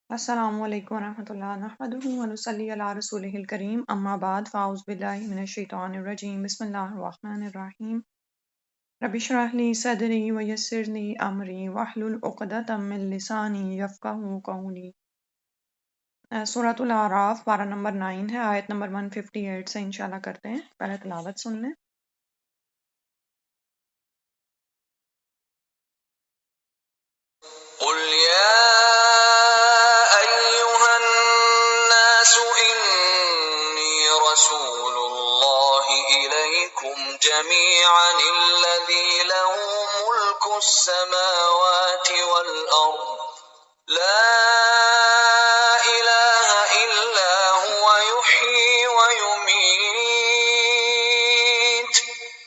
السلام علیکم ورحمۃ اللہ نحمدہ ونصلی علی رسولہ الکریم اما بعد فاعوذ باللہ من الشیطان الرجیم بسم اللہ الرحمن الرحیم رب اشرح لی صدری ویسر لی امری واحلل عقدۃ من لسانی یفقہوا قولی۔ سورۃ الاعراف پارہ نمبر 9 ہے، آیت نمبر 158 سے انشاءاللہ کرتے ہیں۔ پہلے تلاوت سن لیں۔ قل يا أيها الناس إني رسول الله إليكم جميعا الذي له ملك السماوات والأرض لا إله إلا هو يحيي ويميت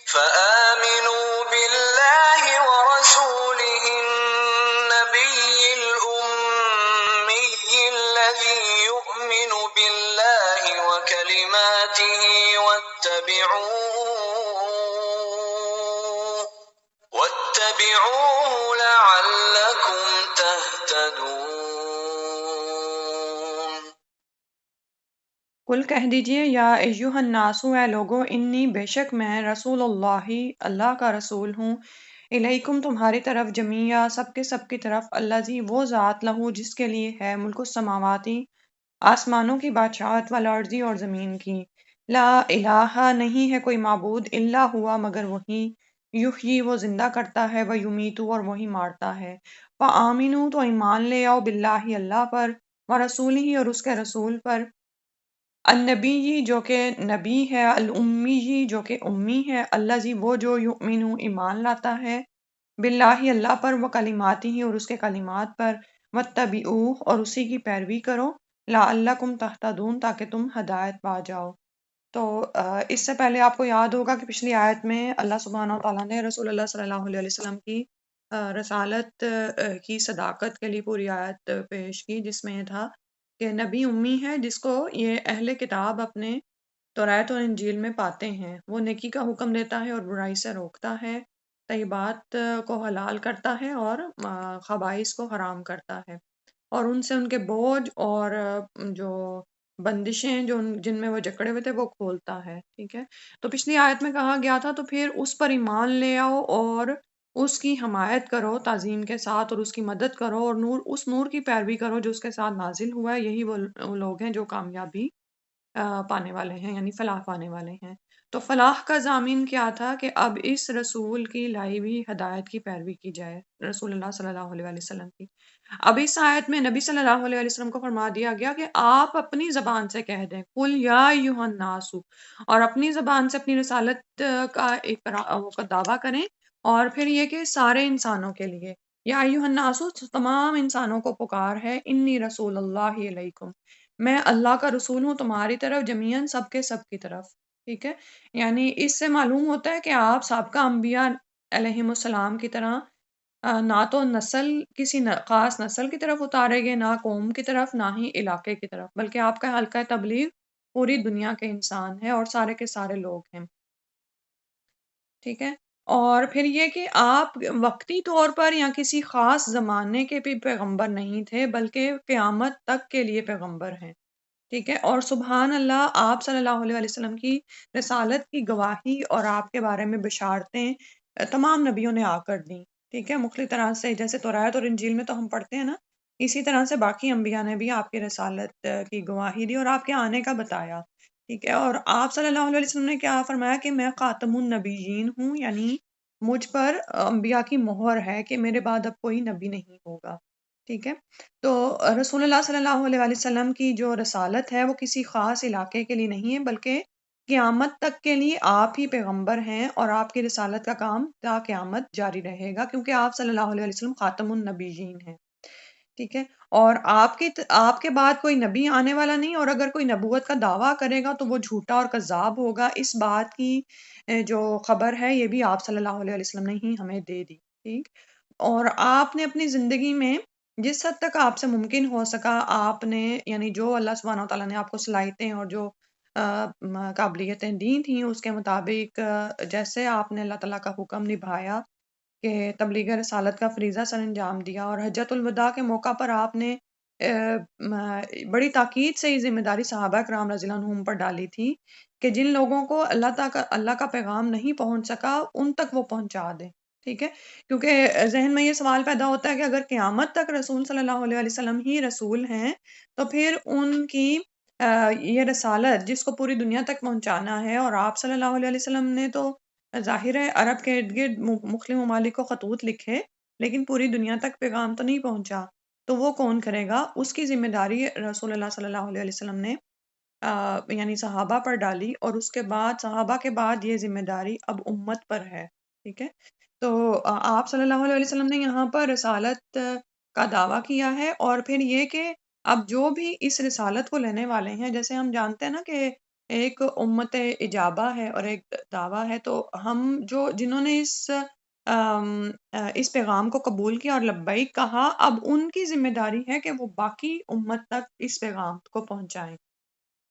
فآمنوا بالله ورسوله النبي الأمي الذي يؤمن بالله وكلماته واتبعوه لعلكم تهتدون۔ قل کہہ دیجئے یا ایہا الناس، اے لوگو، انی بے شک میں رسول اللہ اللہ کا رسول ہوں، الیکم تمہاری طرف، جمیعہ سب کی طرف، الذی وہ ذات، لہو جس کے لیے ہے، ملک السماواتی آسمانوں کی بادشاہت، والارضی اور زمین کی، لا الہ نہیں ہے کوئی معبود، الا ہوا مگر وہی، یحیی وہ زندہ کرتا ہے، ویمیتو اور وہی مارتا ہے، فآمنو تو ایمان لے آؤ، باللہ اللہ پر، ورسولہ اور اس کے رسول پر، النبی جو کہ نبی ہے، الامی جو کہ امی ہے، الذی وہ جو یؤمن ایمان لاتا ہے، باللہ اللہ پر، وکلماتہ اور اس کے کلمات پر، واتبعوہ اور اسی کی پیروی کرو، لعلکم تہتدون تاکہ تم ہدایت پا جاؤ۔ تو اس سے پہلے آپ کو یاد ہوگا کہ پچھلی آیت میں اللہ سبحانہ وتعالیٰ نے رسول اللہ صلی اللہ علیہ وسلم کی رسالت کی صداقت کے لیے پوری آیت پیش کی، جس میں یہ تھا کہ نبی امی ہے جس کو یہ اہل کتاب اپنے توریت اور انجیل میں پاتے ہیں، وہ نیکی کا حکم دیتا ہے اور برائی سے روکتا ہے، طیبات کو حلال کرتا ہے اور خبائث کو حرام کرتا ہے، اور ان سے ان کے بوجھ اور جو بندشیں جن میں وہ جکڑے ہوئے تھے وہ کھولتا ہے۔ ٹھیک ہے، تو پچھلی آیت میں کہا گیا تھا تو پھر اس پر ایمان لے آؤ اور اس کی حمایت کرو تعظیم کے ساتھ، اور اس کی مدد کرو، اور اس نور کی پیروی کرو جو اس کے ساتھ نازل ہوا ہے، یہی وہ لوگ ہیں جو کامیابی پانے والے ہیں، یعنی فلاح پانے والے ہیں۔ تو فلاح کا ضامن کیا تھا کہ اب اس رسول کی لائی ہوئی ہدایت کی پیروی کی جائے، رسول اللہ صلی اللہ علیہ وسلم کی۔ اب اس آیت میں نبی صلی اللہ علیہ وسلم کو فرما دیا گیا کہ آپ اپنی زبان سے کہہ دیں، قل یا ایھا الناس، اور اپنی زبان سے اپنی رسالت کا دعویٰ کریں، اور پھر یہ کہ سارے انسانوں کے لیے، یا ایھا الناس تمام انسانوں کو پکار ہے، انی رسول اللہ علیکم، میں اللہ کا رسول ہوں تمہاری طرف، جمیعاً سب کی طرف۔ ٹھیک ہے، یعنی اس سے معلوم ہوتا ہے کہ آپ سابقہ انبیاء علیہم السلام کی طرح نہ تو کسی خاص نسل کی طرف اتارے گئے، نہ قوم کی طرف، نہ ہی علاقے کی طرف، بلکہ آپ کا حلقہ تبلیغ پوری دنیا کے انسان ہے اور سارے کے سارے لوگ ہیں۔ ٹھیک ہے، اور پھر یہ کہ آپ وقتی طور پر یا کسی خاص زمانے کے بھی پیغمبر نہیں تھے، بلکہ قیامت تک کے لیے پیغمبر ہیں۔ ٹھیک ہے، اور سبحان اللہ، آپ صلی اللہ علیہ وسلم کی رسالت کی گواہی اور آپ کے بارے میں بشارتیں تمام نبیوں نے آ کر دیں۔ ٹھیک ہے، مختلف طرح سے، جیسے توریت اور انجیل میں تو ہم پڑھتے ہیں نا، اسی طرح سے باقی انبیاء نے بھی آپ کی رسالت کی گواہی دی اور آپ کے آنے کا بتایا۔ ٹھیک ہے، اور آپ صلی اللہ علیہ وسلم نے کیا فرمایا کہ میں خاتم النبیین ہوں، یعنی مجھ پر انبیاء کی مہر ہے کہ میرے بعد اب کوئی نبی نہیں ہوگا۔ ٹھیک ہے، تو رسول اللہ صلی اللہ علیہ وسلم کی جو رسالت ہے وہ کسی خاص علاقے کے لیے نہیں ہے، بلکہ قیامت تک کے لیے آپ ہی پیغمبر ہیں، اور آپ کی رسالت کا کام تا قیامت جاری رہے گا، کیونکہ آپ صلی اللہ علیہ وسلم خاتم النبیین ہیں۔ ٹھیک ہے، اور آپ کے بعد کوئی نبی آنے والا نہیں، اور اگر کوئی نبوت کا دعویٰ کرے گا تو وہ جھوٹا اور کذاب ہوگا۔ اس بات کی جو خبر ہے یہ بھی آپ صلی اللہ علیہ وسلم نے ہی ہمیں دے دی۔ ٹھیک، اور آپ نے اپنی زندگی میں جس حد تک آپ سے ممکن ہو سکا، آپ نے یعنی جو اللہ سبحانہ وتعالیٰ نے آپ کو صلاحیتیں اور جو قابلیتیں دی تھیں اس کے مطابق جیسے آپ نے اللہ تعالیٰ کا حکم نبھایا کہ تبلیغ رسالت کا فریضہ سر انجام دیا، اور حجۃ الوداع کے موقع پر آپ نے بڑی تاکید سے یہ ذمہ داری صحابہ کرام رضی اللہ عنہم پر ڈالی تھی کہ جن لوگوں کو اللہ کا پیغام نہیں پہنچ سکا ان تک وہ پہنچا دیں، ٹھیک ہے؟ کیونکہ ذہن میں یہ سوال پیدا ہوتا ہے کہ اگر قیامت تک رسول صلی اللہ علیہ وسلم ہی رسول ہیں تو پھر ان کی یہ رسالت جس کو پوری دنیا تک پہنچانا ہے، اور آپ صلی اللہ علیہ وسلم نے تو ظاہر ہے عرب کے ارد گرد مختلف ممالک کو خطوط لکھے، لیکن پوری دنیا تک پیغام تو نہیں پہنچا، تو وہ کون کرے گا؟ اس کی ذمہ داری رسول اللہ صلی اللہ علیہ وسلم نے یعنی صحابہ پر ڈالی، اور اس کے بعد صحابہ کے بعد یہ ذمہ داری اب امت پر ہے، ٹھیک ہے؟ تو آپ صلی اللہ علیہ وسلم نے یہاں پر رسالت کا دعویٰ کیا ہے، اور پھر یہ کہ اب جو بھی اس رسالت کو لینے والے ہیں، جیسے ہم جانتے ہیں نا کہ ایک امت اجابہ ہے اور ایک دعویٰ ہے، تو ہم جنہوں نے اس پیغام کو قبول کیا اور لبیک کہا، اب ان کی ذمہ داری ہے کہ وہ باقی امت تک اس پیغام کو پہنچائیں،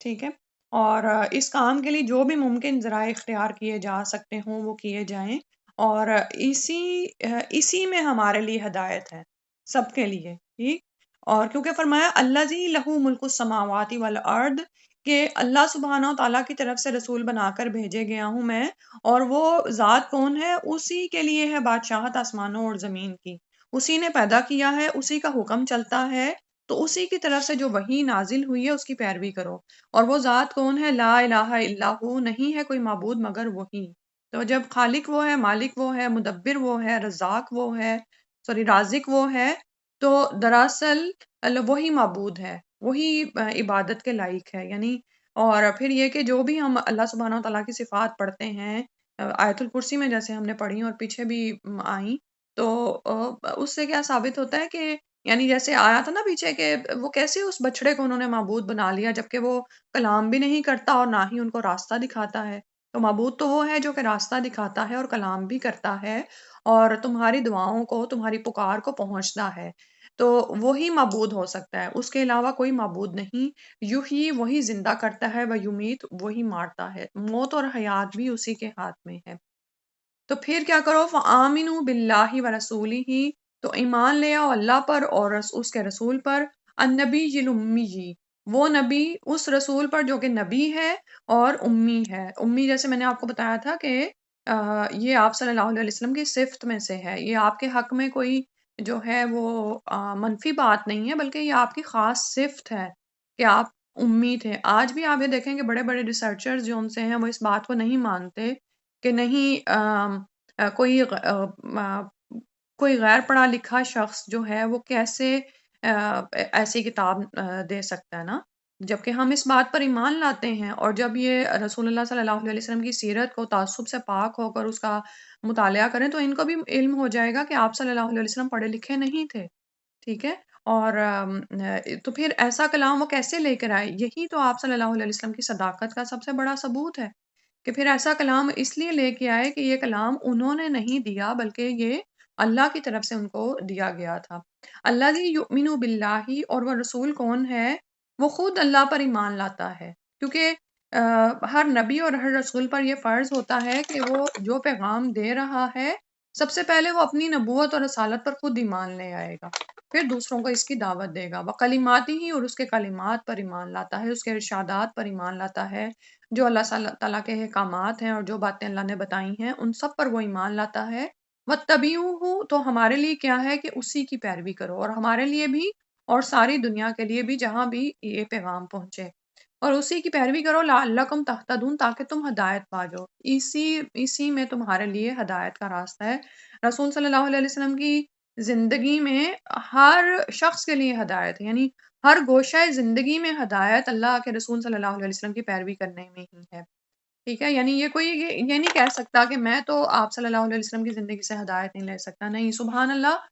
ٹھیک ہے؟ اور اس کام کے لیے جو بھی ممکن ذرائع اختیار کیے جا سکتے ہوں وہ کیے جائیں، اور اسی میں ہمارے لیے ہدایت ہے سب کے لیے، ٹھیک؟ اور کیونکہ فرمایا الذی لہ ملک السماوات والارض، کہ اللہ سبحانہ و تعالیٰ کی طرف سے رسول بنا کر بھیجے گیا ہوں میں، اور وہ ذات کون ہے؟ اسی کے لیے ہے بادشاہت آسمانوں اور زمین کی، اسی نے پیدا کیا ہے، اسی کا حکم چلتا ہے، تو اسی کی طرف سے جو وحی نازل ہوئی ہے اس کی پیروی کرو۔ اور وہ ذات کون ہے؟ لا الہ الا ہو، نہیں ہے کوئی معبود مگر وہی۔ تو جب خالق وہ ہے، مالک وہ ہے، مدبر وہ ہے، رزاق وہ ہے، رازق وہ ہے، تو دراصل وہی معبود ہے، وہی عبادت کے لائق ہے، یعنی اور پھر یہ کہ جو بھی ہم اللہ سبحانہ و تعالیٰ کی صفات پڑھتے ہیں، آیت الکرسی میں جیسے ہم نے پڑھی اور پیچھے بھی آئیں، تو اس سے کیا ثابت ہوتا ہے کہ یعنی جیسے آیا تھا نا پیچھے کہ وہ کیسے اس بچڑے کو انہوں نے معبود بنا لیا، جبکہ وہ کلام بھی نہیں کرتا اور نہ ہی ان کو راستہ دکھاتا ہے۔ تو معبود تو وہ ہے جو کہ راستہ دکھاتا ہے اور کلام بھی کرتا ہے، اور تمہاری دعاؤں کو، تمہاری پکار کو پہنچتا ہے، تو وہی معبود ہو سکتا ہے، اس کے علاوہ کوئی معبود نہیں۔ یحیی، وہی زندہ کرتا ہے، و یمیت، وہی مارتا ہے، موت اور حیات بھی اسی کے ہاتھ میں ہے۔ تو پھر کیا کرو؟ فآمنوا باللہ ورسولہ، تو ایمان لے آؤ اللہ پر اور اس کے رسول پر، النبی الامی، وہ نبی، اس رسول پر جو کہ نبی ہے اور امی ہے۔ امی جیسے میں نے آپ کو بتایا تھا کہ یہ آپ صلی اللہ علیہ وسلم کی صفت میں سے ہے، یہ آپ کے حق میں کوئی جو ہے وہ منفی بات نہیں ہے، بلکہ یہ آپ کی خاص صفت ہے کہ آپ امی تھے۔ آج بھی آپ یہ دیکھیں کہ بڑے بڑے ریسرچرز جو ان سے ہیں وہ اس بات کو نہیں مانتے کہ نہیں کوئی غیر پڑھا لکھا شخص جو ہے وہ کیسے ایسی کتاب دے سکتا ہے نا، جبکہ ہم اس بات پر ایمان لاتے ہیں، اور جب یہ رسول اللہ صلی اللہ علیہ وسلم کی سیرت کو تعصب سے پاک ہو کر اس کا مطالعہ کریں تو ان کو بھی علم ہو جائے گا کہ آپ صلی اللہ علیہ وسلم پڑھے لکھے نہیں تھے، ٹھیک ہے؟ اور تو پھر ایسا کلام وہ کیسے لے کر آئے؟ یہی تو آپ صلی اللہ علیہ وسلم کی صداقت کا سب سے بڑا ثبوت ہے کہ پھر ایسا کلام اس لیے لے کے آئے کہ یہ کلام انہوں نے نہیں دیا بلکہ یہ اللہ کی طرف سے ان کو دیا گیا تھا۔ الذی یؤمن باللہ، اور وہ رسول کون ہے؟ وہ خود اللہ پر ایمان لاتا ہے، کیونکہ ہر نبی اور ہر رسول پر یہ فرض ہوتا ہے کہ وہ جو پیغام دے رہا ہے سب سے پہلے وہ اپنی نبوت اور رسالت پر خود ایمان لے آئے گا، پھر دوسروں کو اس کی دعوت دے گا۔ وکلماتی ہی، اور اس کے کلمات پر ایمان لاتا ہے، اس کے ارشادات پر ایمان لاتا ہے، جو اللہ تعالیٰ کے احکامات ہیں اور جو باتیں اللہ نے بتائی ہیں ان سب پر وہ ایمان لاتا ہے۔ وَاتَّبِعُوهُ، تو ہمارے لیے کیا ہے کہ اسی کی پیروی کرو، اور ہمارے لیے بھی اور ساری دنیا کے لیے بھی جہاں بھی یہ پیغام پہنچے، اور اسی کی پیروی کرو لعلکم تہتدون، تاکہ تم ہدایت پا جاؤ۔ اسی میں تمہارے لیے ہدایت کا راستہ ہے۔ رسول صلی اللہ علیہ وسلم کی زندگی میں ہر شخص کے لیے ہدایت ہے، یعنی ہر گوشہ زندگی میں ہدایت اللہ کے رسول صلی اللہ علیہ وسلم کی پیروی کرنے میں ہی ہے، ٹھیک ہے؟ یعنی یہ کوئی یہ نہیں کہہ سکتا کہ میں تو آپ صلی اللہ علیہ وسلم کی زندگی سے ہدایت نہیں لے سکتا، نہیں، سبحان اللہ،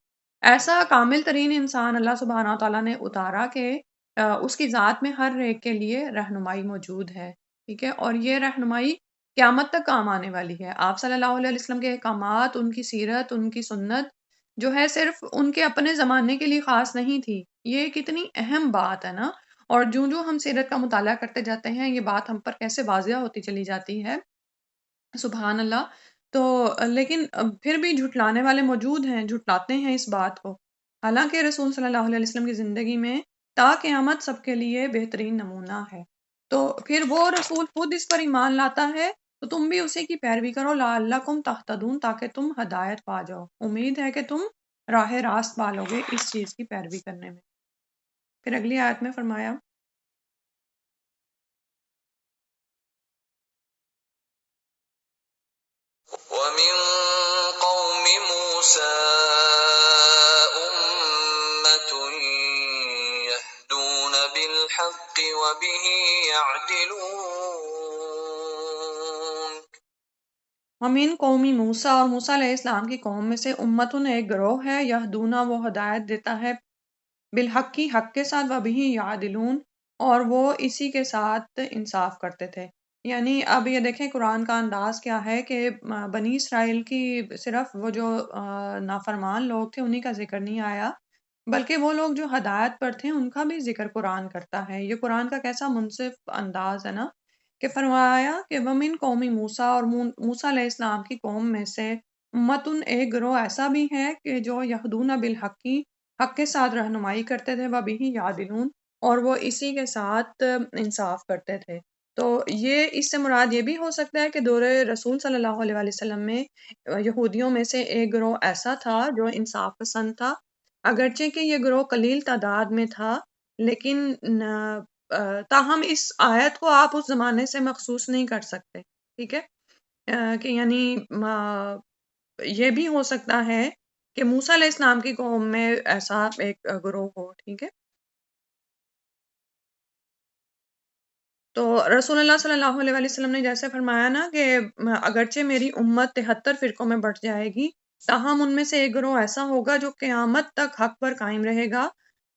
ایسا کامل ترین انسان اللہ سبحانہ و تعالیٰ نے اتارا کہ اس کی ذات میں ہر ایک کے لیے رہنمائی موجود ہے، ٹھیک ہے؟ اور یہ رہنمائی قیامت تک کام آنے والی ہے۔ آپ صلی اللہ علیہ وسلم کے احکامات، ان کی سیرت، ان کی سنت جو ہے صرف ان کے اپنے زمانے کے لیے خاص نہیں تھی، یہ کتنی اہم بات ہے نا، اور جو ہم سیرت کا مطالعہ کرتے جاتے ہیں یہ بات ہم پر کیسے واضح ہوتی چلی جاتی ہے، سبحان اللہ۔ تو لیکن پھر بھی جھٹلانے والے موجود ہیں، جھٹلاتے ہیں اس بات کو، حالانکہ رسول صلی اللہ علیہ وسلم کی زندگی میں تا قیامت سب کے لیے بہترین نمونہ ہے۔ تو پھر وہ رسول خود اس پر ایمان لاتا ہے تو تم بھی اسی کی پیروی کرو، لعلکم تہتدون، تاکہ تم ہدایت پا جاؤ، امید ہے کہ تم راہ راست پالو گے اس چیز کی پیروی کرنے میں۔ پھر اگلی آیت میں فرمایا ومن قوم موسى أمة يهدون بالحق وبه يعدلون۔ ومن قومی موسیٰ، اور موسیٰ علیہ السلام کی قوم میں سے امتن ایک گروہ ہے، یہدونا وہ ہدایت دیتا ہے، بالحق کی حق کے ساتھ، وبہ یعدلون اور وہ اسی کے ساتھ انصاف کرتے تھے۔ یعنی اب یہ دیکھیں قرآن کا انداز کیا ہے کہ بنی اسرائیل کی صرف وہ جو نافرمان لوگ تھے انہی کا ذکر نہیں آیا، بلکہ وہ لوگ جو ہدایت پر تھے ان کا بھی ذکر قرآن کرتا ہے۔ یہ قرآن کا کیسا منصف انداز ہے نا، کہ فرمایا کہ ومن قومی موسیٰ، اور موسیٰ علیہ السلام کی قوم میں سے امتن ایک گروہ ایسا بھی ہے کہ جو یہدون بالحق کی حق کے ساتھ رہنمائی کرتے تھے، وبہ یعدلون اور وہ اسی کے ساتھ انصاف کرتے تھے۔ تو یہ اس سے مراد یہ بھی ہو سکتا ہے کہ دور رسول صلی اللہ علیہ وآلہ وسلم میں یہودیوں میں سے ایک گروہ ایسا تھا جو انصاف پسند تھا، اگرچہ کہ یہ گروہ قلیل تعداد میں تھا، لیکن تاہم اس آیت کو آپ اس زمانے سے مخصوص نہیں کر سکتے، ٹھیک ہے، کہ یعنی یہ بھی ہو سکتا ہے کہ موسیٰ علیہ السلام کی قوم میں ایسا ایک گروہ ہو، ٹھیک ہے۔ تو رسول اللہ صلی اللہ علیہ وآلہ وسلم نے جیسے فرمایا نا کہ اگرچہ میری امت 73 فرقوں میں بٹ جائے گی، تاہم ان میں سے ایک گروہ ایسا ہوگا جو قیامت تک حق پر قائم رہے گا۔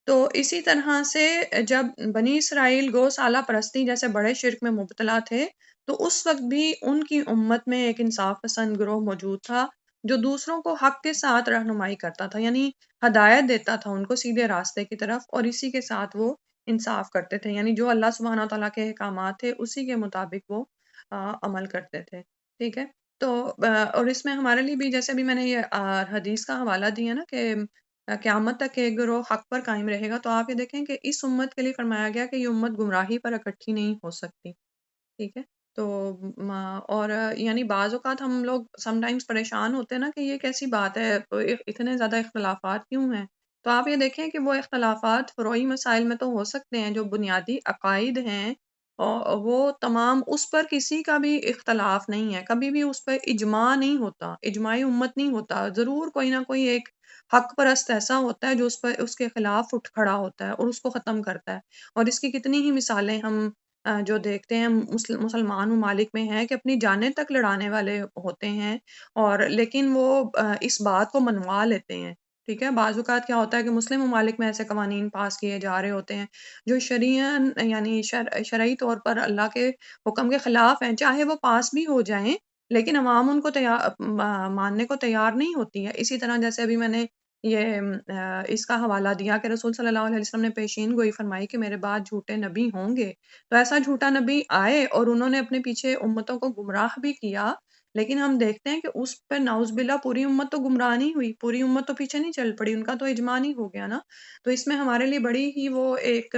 تو اسی طرح سے جب بنی اسرائیل گو سالہ پرستی جیسے بڑے شرک میں مبتلا تھے، تو اس وقت بھی ان کی امت میں ایک انصاف پسند گروہ موجود تھا جو دوسروں کو حق کے ساتھ رہنمائی کرتا تھا، یعنی ہدایت دیتا تھا ان کو سیدھے راستے کی طرف، اور اسی کے ساتھ وہ انصاف کرتے تھے، یعنی جو اللہ سبحانہ تعالیٰ کے احکامات تھے اسی کے مطابق وہ عمل کرتے تھے، ٹھیک ہے۔ تو اور اس میں ہمارے لیے بھی جیسے بھی میں نے یہ حدیث کا حوالہ دیا نا کہ قیامت تک ایک گروہ حق پر قائم رہے گا، تو آپ یہ دیکھیں کہ اس امت کے لیے فرمایا گیا کہ یہ امت گمراہی پر اکٹھی نہیں ہو سکتی، ٹھیک ہے۔ تو اور یعنی بعض اوقات ہم لوگ سم ٹائمز پریشان ہوتے ہیں نا کہ یہ کیسی بات ہے، اتنے زیادہ اختلافات کیوں ہیں؟ تو آپ یہ دیکھیں کہ وہ اختلافات فروعی مسائل میں تو ہو سکتے ہیں، جو بنیادی عقائد ہیں وہ تمام اس پر کسی کا بھی اختلاف نہیں ہے، کبھی بھی اس پر اجماع نہیں ہوتا، اجماعی امت نہیں ہوتا، ضرور کوئی نہ کوئی ایک حق پرست ایسا ہوتا ہے جو اس کے خلاف اٹھ کھڑا ہوتا ہے اور اس کو ختم کرتا ہے۔ اور اس کی کتنی ہی مثالیں ہم جو دیکھتے ہیں مسلمان ممالک میں ہیں کہ اپنی جانیں تک لڑانے والے ہوتے ہیں، اور لیکن وہ اس بات کو منوا لیتے ہیں، ٹھیک ہے۔ بعض اوقات کیا ہوتا ہے کہ مسلم ممالک میں ایسے قوانین پاس کیے جا رہے ہوتے ہیں جو شرعین یعنی شرعی طور پر اللہ کے حکم کے خلاف ہیں، چاہے وہ پاس بھی ہو جائیں لیکن عوام ان کو ماننے کو تیار نہیں ہوتی ہے۔ اسی طرح جیسے ابھی میں نے یہ اس کا حوالہ دیا کہ رسول صلی اللہ علیہ وسلم نے پیشین گوئی فرمائی کہ میرے بعد جھوٹے نبی ہوں گے، تو ایسا جھوٹا نبی آئے اور انہوں نے اپنے پیچھے امتوں کو گمراہ بھی کیا، لیکن ہم دیکھتے ہیں کہ اس پہ نعوذ باللہ پوری امت تو گمراہ نہیں ہوئی، پوری امت تو پیچھے نہیں چل پڑی، ان کا تو اجماع نہیں ہو گیا نا۔ تو اس میں ہمارے لیے بڑی ہی وہ ایک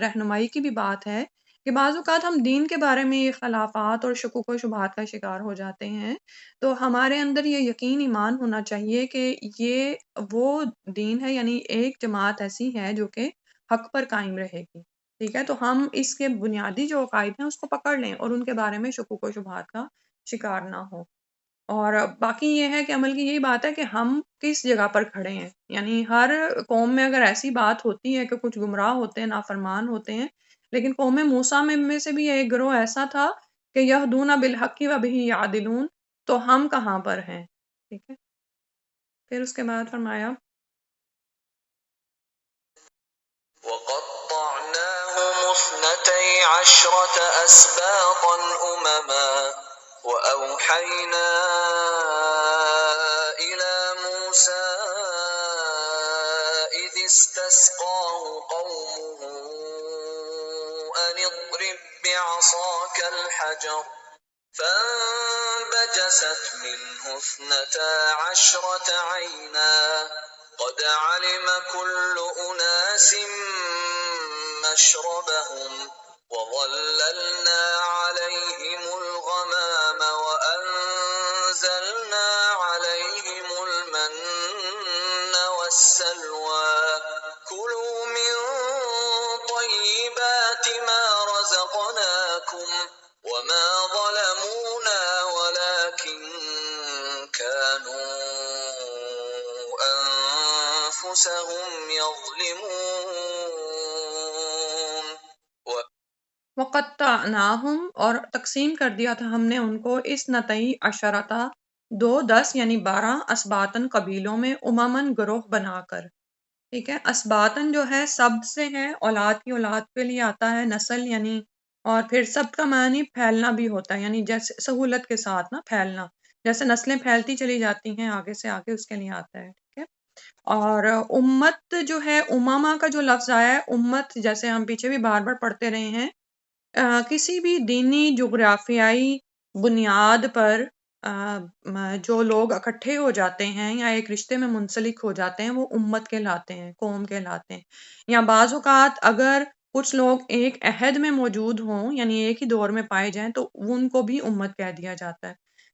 رہنمائی کی بھی بات ہے کہ بعض اوقات ہم دین کے بارے میں اختلافات اور شکوک و شبہات کا شکار ہو جاتے ہیں، تو ہمارے اندر یہ یقین ایمان ہونا چاہیے کہ یہ وہ دین ہے، یعنی ایک جماعت ایسی ہے جو کہ حق پر قائم رہے گی، ٹھیک ہے۔ تو ہم اس کے بنیادی جو عقائد ہیں اس کو پکڑ لیں اور ان کے بارے میں شکوک و شبہات کا شکار نہ ہو۔ اور باقی یہ ہے کہ عمل کی یہی بات ہے کہ ہم کس جگہ پر کھڑے ہیں، یعنی ہر قوم میں اگر ایسی بات ہوتی ہے کہ کچھ گمراہ ہوتے ہیں، نافرمان ہوتے ہیں، لیکن قوم موسیٰ میں سے بھی ایک گروہ ایسا تھا کہ یہدون بالحق وبہ یعدلون، تو ہم کہاں پر ہیں، ٹھیک ہے۔ پھر اس کے بعد فرمایا وقطعناهم 12 أسباطا أمما وأوحينا إلى موسى إذ استسقاه قومه أن اضرب بعصاك الحجر فانبجست منه 12 عينا قد علم كل أناس مشربهم وظللنا عليهم الغمام وأنزلنا عليهم المن والسلوى كلوا من طيبات ما رزقناكم وما ظلمونا ولكن كانوا أنفسهم يظلمون وقطعناہم، اور تقسیم کر دیا تھا ہم نے ان کو اس نتئی عشرتا، 10 یعنی 12 اسباتن قبیلوں میں، اممن گروہ بنا کر، ٹھیک ہے۔ اسباتن جو ہے سب سے ہے، اولاد کی اولاد کے لیے آتا ہے، نسل یعنی، اور پھر سب کا معنی پھیلنا بھی ہوتا ہے، یعنی جیسے سہولت کے ساتھ نا پھیلنا، جیسے نسلیں پھیلتی چلی جاتی ہیں آگے سے آگے، اس کے لیے آتا ہے، ٹھیک ہے۔ اور امت جو ہے، امما کا جو لفظ آیا ہے امت، جیسے ہم پیچھے بھی بار بار پڑھتے رہے ہیں، کسی بھی دینی جغرافیائی بنیاد پر جو لوگ اکٹھے ہو جاتے ہیں یا ایک رشتے میں منسلک ہو جاتے ہیں، وہ امت کہلاتے ہیں، قوم کہلاتے ہیں۔ یا بعض اوقات اگر کچھ لوگ ایک عہد میں موجود ہوں، یعنی ایک ہی دور میں پائے جائیں، تو ان کو بھی امت کہہ دیا جاتا ہے،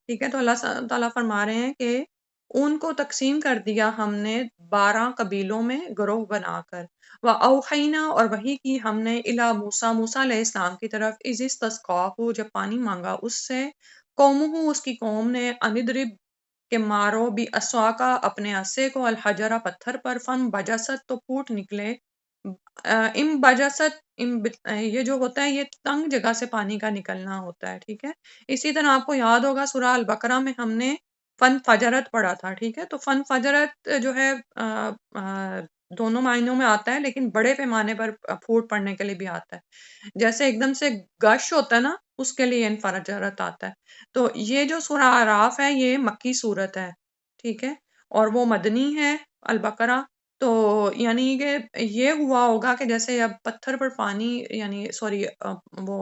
ٹھیک ہے۔ تو اللہ تعالیٰ فرما رہے ہیں کہ ان کو تقسیم کر دیا ہم نے 12 قبیلوں میں گروہ بنا کر، وَأَوْحَيْنَا، اور وحی کی ہم نے، اِلیٰ موسیٰ، موسیٰ علیہ السلام کی طرف، اِذِ اسْتَسْقَاهُ، جب پانی مانگا اس سے، قومہ، اس کی قوم نے، أَنِ اضْرِبْ، کہ مارو، بِعَصَاكَ، اپنے عصے کو، الحجر، پتھر پر، فانبجست، تو پھوٹ نکلے، امبجست، یہ جو ہوتا ہے یہ تنگ جگہ سے پانی کا نکلنا ہوتا ہے، ٹھیک ہے۔ اسی طرح آپ کو یاد ہوگا سورہ البقرہ میں ہم نے فن فجرت پڑھا تھا، ٹھیک ہے۔ تو فن فجرت جو ہے دونوں معنیوں میں آتا ہے، لیکن بڑے پیمانے پر پھوٹ پڑنے کے لیے بھی آتا ہے، جیسے ایک دم سے گش ہوتا ہے نا، اس کے لیے انفجرت آتا ہے۔ تو یہ جو سورہ اعراف ہے یہ مکی صورت ہے، ٹھیک ہے، اور وہ مدنی ہے البقرہ۔ تو یعنی کہ یہ ہوا ہوگا کہ جیسے اب پتھر پر پانی، یعنی سوری وہ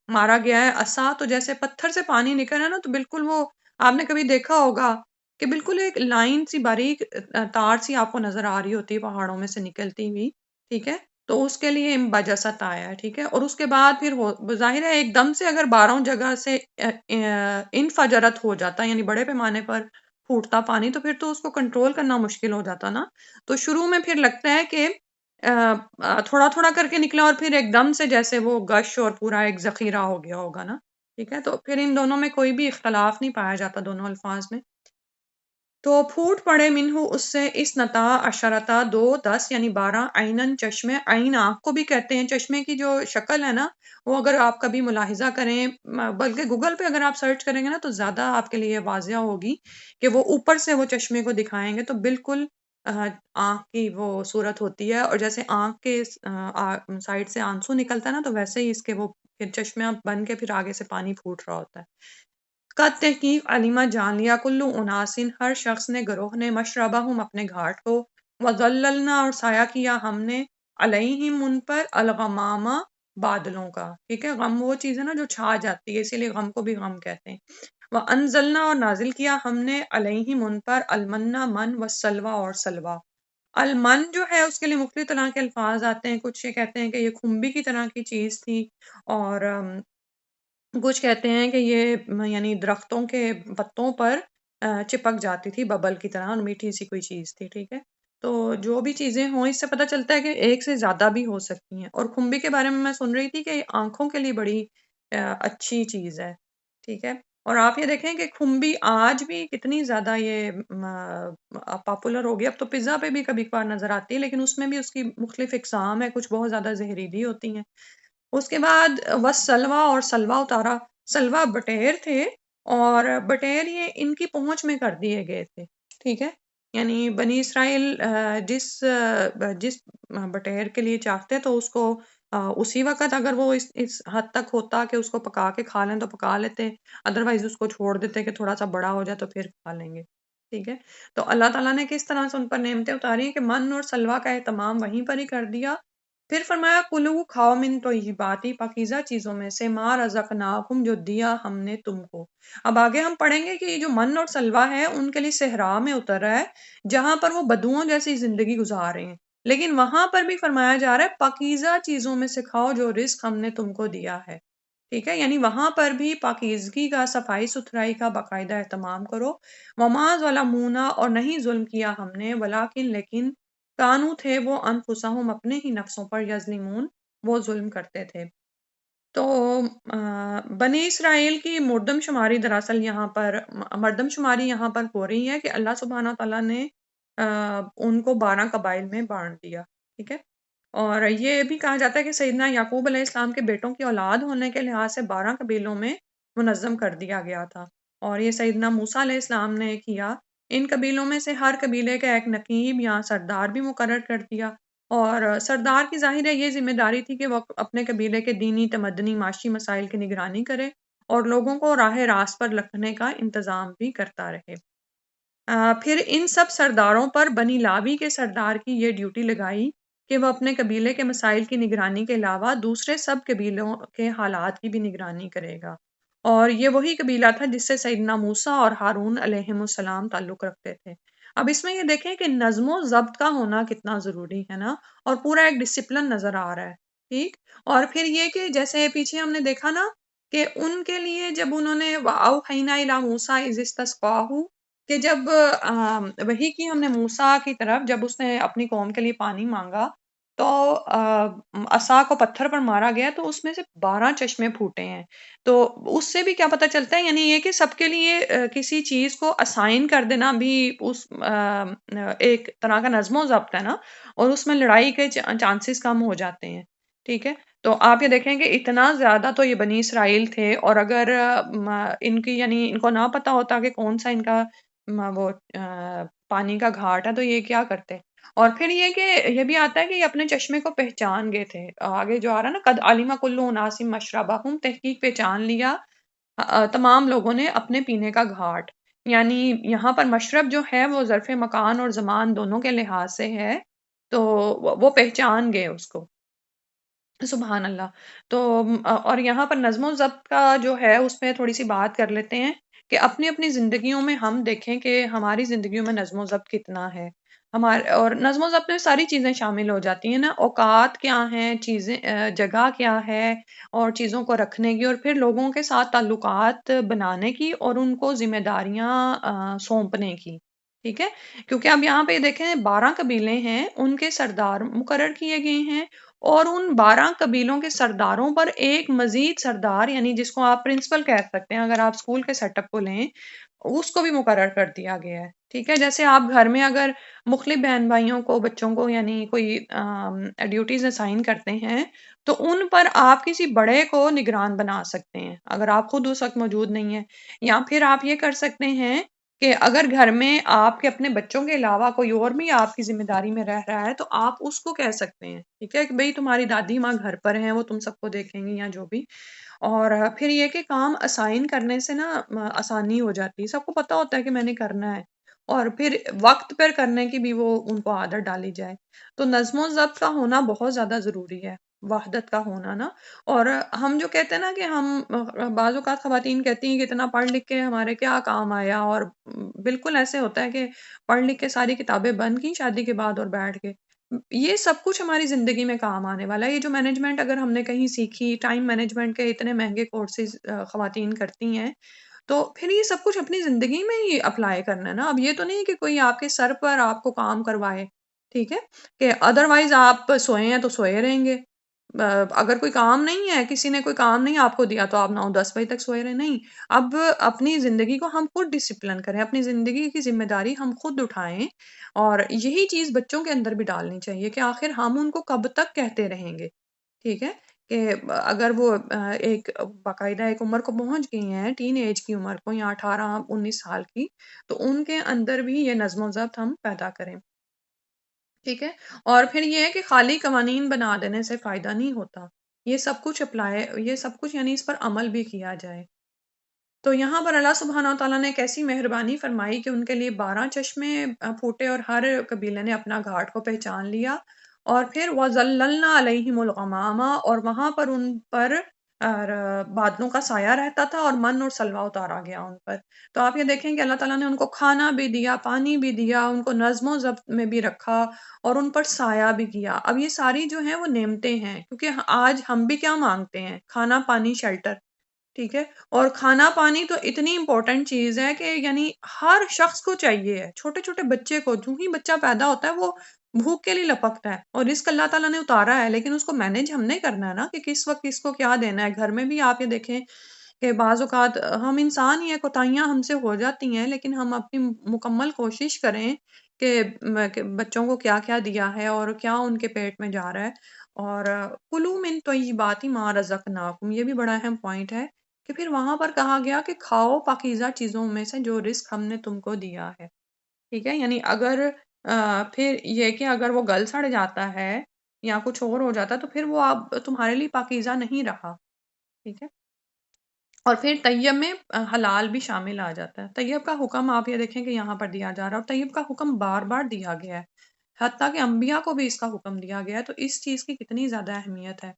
مارا گیا ہے عصا، تو جیسے پتھر سے پانی نکل ہے نا، تو بالکل وہ آپ نے کبھی دیکھا ہوگا کہ بالکل ایک لائن سی باریک تار سی آپ کو نظر آ رہی ہوتی ہے پہاڑوں میں سے نکلتی ہوئی، ٹھیک ہے۔ تو اس کے لیے امبجست آیا ہے، ٹھیک ہے۔ اور اس کے بعد پھر ظاہر ہے ایک دم سے اگر 12 جگہ سے انفجرت ہو جاتا، یعنی بڑے پیمانے پر پھوٹتا پانی، تو پھر تو اس کو کنٹرول کرنا مشکل ہو جاتا نا۔ تو شروع میں پھر لگتا ہے کہ تھوڑا تھوڑا کر کے نکلا، اور پھر ایک دم سے جیسے وہ گش اور پورا ایک ذخیرہ ہو گیا ہوگا نا، ٹھیک ہے۔ تو پھر ان دونوں میں کوئی بھی اختلاف نہیں پایا جاتا دونوں الفاظ میں۔ تو پھوٹ پڑے منہ اس سے، اس نتا عشرتا، 10 یعنی 12، عینن، چشمے، عین آنکھ کو بھی کہتے ہیں، چشمے کی جو شکل ہے نا، وہ اگر آپ کبھی ملاحظہ کریں، بلکہ گوگل پہ اگر آپ سرچ کریں گے نا تو زیادہ آپ کے لیے واضح ہوگی کہ وہ اوپر سے وہ چشمے کو دکھائیں گے تو بالکل آنکھ کی وہ صورت ہوتی ہے، اور جیسے آنکھ کے سائڈ سے آنسو نکلتا ہے نا، تو ویسے ہی اس کے وہ پھر چشمہ بن کے پھر آگے سے پانی پھوٹ رہا ہوتا ہے۔ قد تحقیق علمہ، جان لیا، کلو اناسن، ہر شخص نے، گروہ نے، مشربہم، اپنے گھاٹ کو، وظللنا، اور سایہ کیا ہم نے، علیہم، ان پر، الغمامہ، بادلوں کا، ٹھیک ہے۔ غم وہ چیز ہے نا جو چھا جاتی ہے، اسی لیے غم کو بھی غم کہتے ہیں۔ وانزلنا، اور نازل کیا ہم نے، علیہم، ان پر، المنّا، من، والسلویٰ، اور سلویٰ۔ المن جو ہے اس کے لیے مختلف طرح کے الفاظ آتے ہیں، کچھ یہ کہتے ہیں کہ یہ کھمبی کی طرح کی چیز تھی، اور کچھ کہتے ہیں کہ یہ یعنی درختوں کے پتوں پر چپک جاتی تھی ببل کی طرح، اور میٹھی سی کوئی چیز تھی، ٹھیک ہے۔ تو جو بھی چیزیں ہوں، اس سے پتہ چلتا ہے کہ ایک سے زیادہ بھی ہو سکتی ہیں۔ اور کھمبی کے بارے میں سن رہی تھی کہ یہ آنکھوں کے لیے بڑی اچھی چیز ہے، ٹھیک ہے۔ اور آپ یہ دیکھیں کہ کھمبی آج بھی کتنی زیادہ یہ پاپولر ہو گئی، اب تو پزا پہ بھی کبھی کبھار نظر آتی ہے، لیکن اس میں بھی اس کی مختلف اقسام ہے، کچھ بہت زیادہ زہریلی ہوتی ہیں۔ اس کے بعد وسلویٰ، اور سلویٰ اتارا، سلویٰ بٹیر تھے، اور بٹیر یہ ان کی پہنچ میں کر دیے گئے تھے، ٹھیک ہے۔ یعنی بنی اسرائیل جس بٹیر کے لیے چاہتے تو اس کو اسی وقت اگر وہ اس حد تک ہوتا کہ اس کو پکا کے کھا لیں تو پکا لیتے، ادروائز اس کو چھوڑ دیتے کہ تھوڑا سا بڑا ہو جائے تو پھر کھا لیں گے، ٹھیک ہے۔ تو اللہ تعالیٰ نے کس طرح سے ان پر نعمتیں اتاری ہیں کہ من اور سلویٰ کا اہتمام وہیں پر ہی کر دیا، پھر فرمایا کلو کھاؤ من طیباتی پاکیزہ چیزوں میں سے ما رزقناکم جو دیا ہم نے تم کو۔ اب آگے ہم پڑھیں گے کہ یہ جو من اور سلوہ ہے ان کے لیے صحرا میں اتر رہا ہے جہاں پر وہ بدوؤں جیسی زندگی گزار رہے ہیں، لیکن وہاں پر بھی فرمایا جا رہا ہے پاکیزہ چیزوں میں سے کھاؤ جو رزق ہم نے تم کو دیا ہے، ٹھیک ہے، یعنی وہاں پر بھی پاکیزگی کا، صفائی ستھرائی کا باقاعدہ اہتمام کرو۔ وما ظلمونا اور نہیں ظلم کیا ہم نے، لیکن کانو تھے وہ انفسہم اپنے ہی نفسوں پر یظلمون وہ ظلم کرتے تھے۔ تو بنی اسرائیل کی مردم شماری یہاں پر ہو رہی ہے کہ اللہ سبحانہ تعالیٰ نے ان کو 12 قبائل میں بانٹ دیا، ٹھیک ہے، اور یہ بھی کہا جاتا ہے کہ سیدنا یعقوب علیہ السلام کے بیٹوں کی اولاد ہونے کے لحاظ سے 12 قبیلوں میں منظم کر دیا گیا تھا، اور یہ سیدنا موسیٰ علیہ السلام نے کیا۔ ان قبیلوں میں سے ہر قبیلے کا ایک نقیب یا سردار بھی مقرر کر دیا، اور سردار کی ظاہر ہے یہ ذمہ داری تھی کہ وہ اپنے قبیلے کے دینی، تمدنی، معاشی مسائل کی نگرانی کرے اور لوگوں کو راہ راست پر رکھنے کا انتظام بھی کرتا رہے۔ پھر ان سب سرداروں پر بنی لاوی کے سردار کی یہ ڈیوٹی لگائی کہ وہ اپنے قبیلے کے مسائل کی نگرانی کے علاوہ دوسرے سب قبیلوں کے حالات کی بھی نگرانی کرے گا، اور یہ وہی قبیلہ تھا جس سے سیدنا موسیٰ اور ہارون علیہم السلام تعلق رکھتے تھے۔ اب اس میں یہ دیکھیں کہ نظم و ضبط کا ہونا کتنا ضروری ہے نا، اور پورا ایک ڈسپلن نظر آ رہا ہے، ٹھیک، اور پھر یہ کہ جیسے پیچھے ہم نے دیکھا نا کہ ان کے لیے جب انہوں نے وَأَوْحَيْنَا إِلَىٰ مُوسَىٰ إِذِ اسْتَسْقَاهُ کہ جب وہی کی ہم نے موسیٰ کی طرف جب اس نے اپنی قوم کے لیے پانی مانگا تو عصا کو پتھر پر مارا گیا تو اس میں سے 12 چشمے پھوٹے ہیں، تو اس سے بھی کیا پتہ چلتا ہے، یعنی یہ کہ سب کے لیے کسی چیز کو اسائن کر دینا بھی اس ایک طرح کا نظم و ضبط ہے نا، اور اس میں لڑائی کے چانسز کم ہو جاتے ہیں، ٹھیک ہے۔ تو آپ یہ دیکھیں کہ اتنا زیادہ تو یہ بنی اسرائیل تھے، اور اگر ان کی یعنی ان کو نہ پتا ہوتا کہ کون سا ان کا وہ پانی کا گھاٹ ہے تو یہ کیا کرتے، اور پھر یہ کہ یہ بھی آتا ہے کہ یہ اپنے چشمے کو پہچان گئے تھے، آگے جو آ رہا ہے نا قد علم کل اناس مشربہم، تحقیق پہچان لیا تمام لوگوں نے اپنے پینے کا گھاٹ، یعنی یہاں پر مشرب جو ہے وہ ظرف مکان اور زمان دونوں کے لحاظ سے ہے، تو وہ پہچان گئے اس کو، سبحان اللہ۔ تو اور یہاں پر نظم و ضبط کا جو ہے اس پہ تھوڑی سی بات کر لیتے ہیں کہ اپنی اپنی زندگیوں میں ہم دیکھیں کہ ہماری زندگیوں میں نظم و ضبط کتنا ہے، ہمارے اور نظم و ضبط میں ساری چیزیں شامل ہو جاتی ہیں نا، اوقات کیا ہیں، چیزیں جگہ کیا ہے، اور چیزوں کو رکھنے کی، اور پھر لوگوں کے ساتھ تعلقات بنانے کی اور ان کو ذمہ داریاں سونپنے کی، ٹھیک ہے، کیونکہ اب یہاں پہ دیکھیں 12 قبیلے ہیں، ان کے سردار مقرر کیے گئے ہیں، اور ان 12 قبیلوں کے سرداروں پر ایک مزید سردار یعنی جس کو آپ پرنسپل کہہ سکتے ہیں اگر آپ اسکول کے سیٹ اپ کو لیں، اس کو بھی مقرر کر دیا گیا ہے، ٹھیک ہے، جیسے آپ گھر میں اگر مختلف بہن بھائیوں کو، بچوں کو یعنی کوئی ڈیوٹیز اسائن کرتے ہیں تو ان پر آپ کسی بڑے کو نگران بنا سکتے ہیں اگر آپ خود اس وقت موجود نہیں ہیں، یا پھر آپ یہ کر سکتے ہیں کہ اگر گھر میں آپ کے اپنے بچوں کے علاوہ کوئی اور بھی آپ کی ذمہ داری میں رہ رہا ہے تو آپ اس کو کہہ سکتے ہیں، ٹھیک ہے، کہ بھئی تمہاری دادی ماں گھر پر ہیں، وہ تم سب کو دیکھیں گی یا جو بھی، اور پھر یہ کہ کام اسائن کرنے سے نا آسانی ہو جاتی ہے، سب کو پتہ ہوتا ہے کہ میں نے کرنا ہے، اور پھر وقت پر کرنے کی بھی وہ ان کو عادت ڈالی جائے، تو نظم و ضبط کا ہونا بہت زیادہ ضروری ہے، وحدت کا ہونا نا، اور ہم جو کہتے ہیں نا کہ ہم بعض اوقات خواتین کہتی ہیں کہ اتنا پڑھ لکھ کے ہمارے کیا کام آیا، اور بالکل ایسے ہوتا ہے کہ پڑھ لکھ کے ساری کتابیں بند کی شادی کے بعد اور بیٹھ کے، یہ سب کچھ ہماری زندگی میں کام آنے والا ہے، یہ جو مینجمنٹ اگر ہم نے کہیں سیکھی، ٹائم مینجمنٹ کے اتنے مہنگے کورسز خواتین کرتی ہیں، تو پھر یہ سب کچھ اپنی زندگی میں ہی اپلائی کرنا ہے نا، اب یہ تو نہیں کہ کوئی آپ کے سر پر آپ کو کام کروائے، ٹھیک ہے، کہ ادروائز آپ سوئے ہیں تو سوئے رہیں گے، اگر کوئی کام نہیں ہے، کسی نے کوئی کام نہیں آپ کو دیا تو آپ 9-10 بجے تک سوئے رہے، نہیں، اب اپنی زندگی کو ہم خود ڈسپلن کریں، اپنی زندگی کی ذمہ داری ہم خود اٹھائیں، اور یہی چیز بچوں کے اندر بھی ڈالنی چاہیے کہ آخر ہم ان کو کب تک کہتے رہیں گے، ٹھیک ہے، کہ اگر وہ ایک باقاعدہ ایک عمر کو پہنچ گئی ہیں، ٹین ایج کی عمر کو، یا 18-19 سال کی، تو ان کے اندر بھی یہ نظم و ضبط ہم پیدا کریں، ٹھیک ہے، اور پھر یہ ہے کہ خالی قوانین بنا دینے سے فائدہ نہیں ہوتا، یہ سب کچھ یعنی اس پر عمل بھی کیا جائے، تو یہاں پر اللہ سبحانہ وتعالیٰ نے کیسی مہربانی فرمائی کہ ان کے لیے 12 چشمے پھوٹے اور ہر قبیلے نے اپنا گھاٹ کو پہچان لیا، اور پھر وَظَلَّلْنَا عَلَيْهِمُ الْغَمَامَ، اور وہاں پر ان پر بادلوں کا سایہ رہتا تھا، اور من اور سلوہ اتارا گیا ان پر۔ تو آپ یہ دیکھیں کہ اللہ تعالیٰ نے ان کو کھانا بھی دیا، پانی بھی دیا، ان کو نظم و ضبط میں بھی رکھا، اور ان پر سایہ بھی کیا۔ اب یہ ساری جو ہیں وہ نعمتیں ہیں، کیونکہ آج ہم بھی کیا مانگتے ہیں؟ کھانا، پانی، شیلٹر، ٹھیک ہے؟ اور کھانا پانی تو اتنی امپورٹنٹ چیز ہے کہ یعنی ہر شخص کو چاہیے ہے، چھوٹے چھوٹے بچے کو، جو ہی بچہ پیدا ہوتا ہے وہ بھوک کے لیے لپکتا ہے، اور رزق اللہ تعالیٰ نے اتارا ہے، لیکن اس کو مینج ہم نے کرنا ہے نا، کہ کس وقت کس کو کیا دینا ہے۔ گھر میں بھی آپ یہ دیکھیں کہ بعض اوقات ہم انسان ہی ہیں، کوتاہیاں ہم سے ہو جاتی ہیں، لیکن ہم اپنی مکمل کوشش کریں کہ بچوں کو کیا کیا دیا ہے اور کیا ان کے پیٹ میں جا رہا ہے۔ اور کلوا من طیبات ما رزقناکم، یہ بھی بڑا اہم پوائنٹ ہے کہ پھر وہاں پر کہا گیا کہ کھاؤ پاکیزہ چیزوں میں سے جو رزق ہم نے تم کو دیا ہے، ٹھیک ہے؟ یعنی اگر پھر یہ کہ اگر وہ گل سڑ جاتا ہے یا کچھ اور ہو جاتا ہے تو پھر وہ اب تمہارے لیے پاکیزہ نہیں رہا، ٹھیک ہے؟ اور پھر طیب میں حلال بھی شامل آ جاتا ہے۔ طیب کا حکم آپ یہ دیکھیں کہ یہاں پر دیا جا رہا ہے، اور طیب کا حکم بار بار دیا گیا ہے، حتیٰ کہ انبیاء کو بھی اس کا حکم دیا گیا ہے، تو اس چیز کی کتنی زیادہ اہمیت ہے۔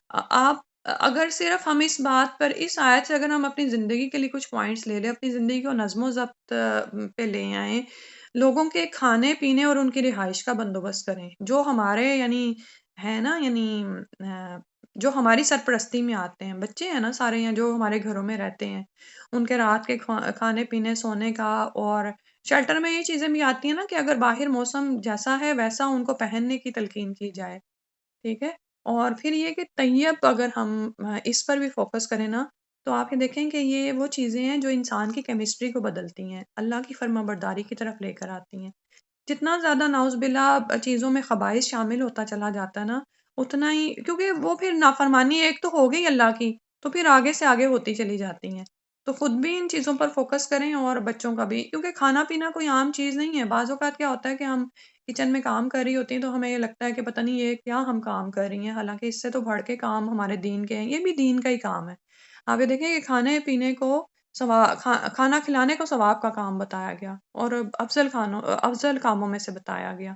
آپ اگر صرف ہم اس بات پر، اس آیت سے اگر ہم اپنی زندگی کے لیے کچھ پوائنٹس لے لیں، اپنی زندگی کو نظم و ضبط پہ لے آئیں، لوگوں کے کھانے پینے اور ان کی رہائش کا بندوبست کریں، جو ہمارے یعنی ہے نا، یعنی جو ہماری سرپرستی میں آتے ہیں، بچے ہیں نا سارے، ہیں جو ہمارے گھروں میں رہتے ہیں، ان کے رات کے کھانے پینے، سونے کا، اور شیلٹر میں یہ چیزیں بھی آتی ہیں نا کہ اگر باہر موسم جیسا ہے ویسا ان کو پہننے کی تلقین کی جائے، ٹھیک ہے؟ اور پھر یہ کہ طیب اگر ہم اس پر بھی فوکس کریں نا، تو آپ یہ دیکھیں کہ یہ وہ چیزیں ہیں جو انسان کی کیمسٹری کو بدلتی ہیں، اللہ کی فرما برداری کی طرف لے کر آتی ہیں۔ جتنا زیادہ نعوذ باللہ چیزوں میں خبائث شامل ہوتا چلا جاتا ہے نا، اتنا ہی، کیونکہ وہ پھر نافرمانی ایک تو ہو گئی اللہ کی، تو پھر آگے سے آگے ہوتی چلی جاتی ہیں۔ تو خود بھی ان چیزوں پر فوکس کریں اور بچوں کا بھی، کیونکہ کھانا پینا کوئی عام چیز نہیں ہے۔ بعض اوقات کیا ہوتا ہے کہ ہم کچن میں کام کر رہی ہوتی ہیں تو ہمیں یہ لگتا ہے کہ پتہ نہیں یہ کیا ہم کام کر رہی ہیں، حالانکہ اس سے تو بڑھ کے کام ہمارے دین کے ہیں، یہ بھی دین کا ہی کام ہے۔ آپ یہ دیکھیں کہ کھانے پینے کو کھانا کھلانے کو ثواب کا کام بتایا گیا، اور افضل کاموں میں سے بتایا گیا،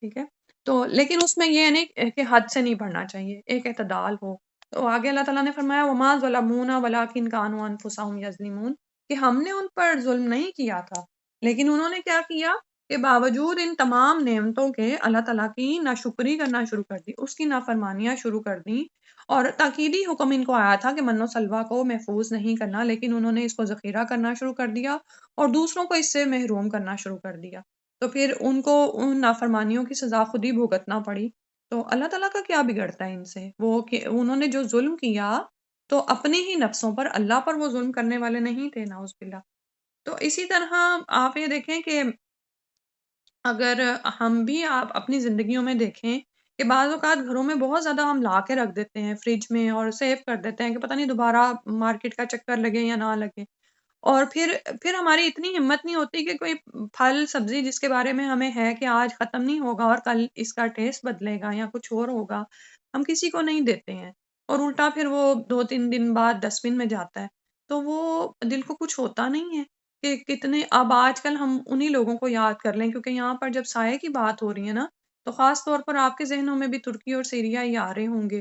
ٹھیک ہے؟ تو لیکن اس میں یہ نہیں کہ حد سے نہیں بڑھنا چاہیے، ایک اعتدال ہو۔ تو آگے اللہ تعالیٰ نے فرمایا وَمَا ظَلَمُونَا وَلَٰكِن كَانُوا أَنفُسَهُمْ يَظْلِمُونَ، کہ ہم نے ان پر ظلم نہیں کیا تھا، لیکن انہوں نے کیا کیا کہ باوجود ان تمام نعمتوں کے اللہ تعالیٰ کی ناشکری کرنا شروع کر دی، اس کی نافرمانیاں شروع کر دیں، اور تاکیدی حکم ان کو آیا تھا کہ من و سلوہ کو محفوظ نہیں کرنا، لیکن انہوں نے اس کو ذخیرہ کرنا شروع کر دیا اور دوسروں کو اس سے محروم کرنا شروع کر دیا، تو پھر ان کو ان نافرمانیوں کی سزا خود ہی بھگتنا پڑی۔ تو اللہ تعالیٰ کا کیا بگڑتا ہے ان سے؟ وہ کہ انہوں نے جو ظلم کیا تو اپنی ہی نفسوں پر، اللہ پر وہ ظلم کرنے والے نہیں تھے، نعوذ باللہ۔ تو اسی طرح آپ یہ دیکھیں کہ اگر ہم بھی آپ اپنی زندگیوں میں دیکھیں کہ بعض اوقات گھروں میں بہت زیادہ ہم لا کے رکھ دیتے ہیں فریج میں اور سیو کر دیتے ہیں کہ پتہ نہیں دوبارہ مارکیٹ کا چکر لگے یا نہ لگے، اور پھر ہماری اتنی ہمت نہیں ہوتی کہ کوئی پھل سبزی جس کے بارے میں ہمیں ہے کہ آج ختم نہیں ہوگا اور کل اس کا ٹیسٹ بدلے گا یا کچھ اور ہوگا، ہم کسی کو نہیں دیتے ہیں، اور الٹا پھر وہ 2-3 دن بعد ڈسٹ بن میں جاتا ہے، تو وہ دل کو کچھ ہوتا نہیں ہے کہ کتنے اب آج کل ہم انہی لوگوں کو یاد کر لیں، کیونکہ یہاں پر جب سائے کی بات ہو رہی ہے نا، تو خاص طور پر آپ کے ذہنوں میں بھی ترکی اور سیریا ہی آ رہے ہوں گے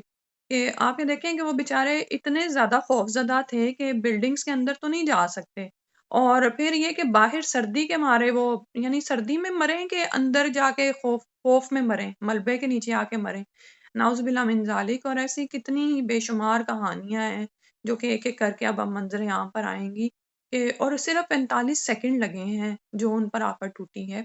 کہ آپ یہ دیکھیں کہ وہ بیچارے اتنے زیادہ خوفزدہ تھے کہ بلڈنگز کے اندر تو نہیں جا سکتے، اور پھر یہ کہ باہر سردی کے مارے وہ یعنی سردی میں مریں کہ اندر جا کے خوف میں مریں، ملبے کے نیچے آ کے مریں، نعوذ باللہ من ذالک۔ اور ایسی کتنی بے شمار کہانیاں ہیں جو کہ ایک ایک کر کے اب منظر عام پر آئیں گی، اور صرف 45 سیکنڈ لگے ہیں جو ان پر آ کر ٹوٹی ہے۔